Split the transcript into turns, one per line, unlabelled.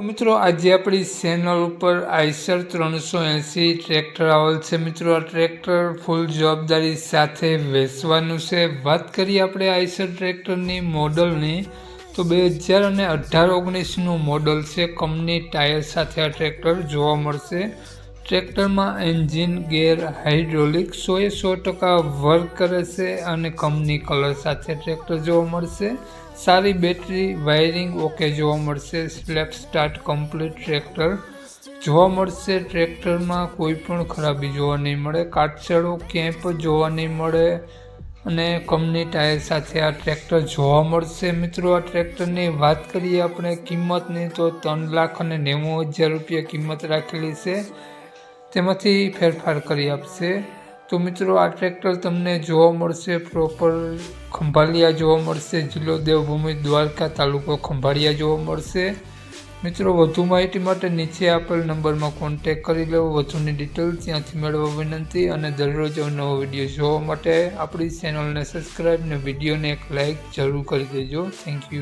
મિત્રો આજે આપણી ચેનલ ઉપર આઈસર 380 ટ્રેક્ટર આવેલ છે। મિત્રો આ ટ્રેક્ટર ફૂલ જવાબદારી સાથે વેચવાનું છે। વાત કરીએ આપણે આઈસર ટ્રેક્ટરની મોડલની તો 2018-19નું મોડલ છે। કંપની ટાયર સાથે આ ટ્રેક્ટર જોવા મળશે। ટ્રેક્ટરમાં એન્જિન ગેર હાઇડ્રોલિક 100% વર્ક કરે છે અને કંપની કલર સાથે ટ્રેક્ટર જોવા મળશે। સારી બેટરી વાયરિંગ ઓકે જોવા મળશે। સ્લેપ સ્ટાર્ટ કમ્પ્લીટ ટ્રેક્ટર જોવા મળશે। ટ્રેક્ટરમાં કોઈ પણ ખરાબી જોવા નહીં મળે, કાટછડો ક્યાંય પણ જોવા નહીં મળે અને કંપની ટાયર સાથે આ ટ્રેક્ટર જોવા મળશે। મિત્રો આ ટ્રેક્ટરની વાત કરીએ આપણે કિંમતની તો 3,90,000 રૂપિયા કિંમત રાખેલી છે, તેમાંથી ફેરફાર કરી આપશે। તો મિત્રો આ ટ્રેક્ટર તમને જોવા મળશે પ્રોપર ખંભાળિયા જોવા મળશે। જિલ્લો દેવભૂમિ દ્વારકા, તાલુકો ખંભાળિયા જોવા મળશે। મિત્રો વધુ માહિતી માટે નીચે આપેલ નંબરમાં કોન્ટેક્ટ કરી લેવો, વધુની ડિટેલ ત્યાંથી મેળવવા વિનંતી। અને દરરોજ નવો વિડીયો જોવા માટે આપણી ચેનલને સબસ્ક્રાઈબ ને વિડીયોને એક લાઇક જરૂર કરી દેજો। Thank you.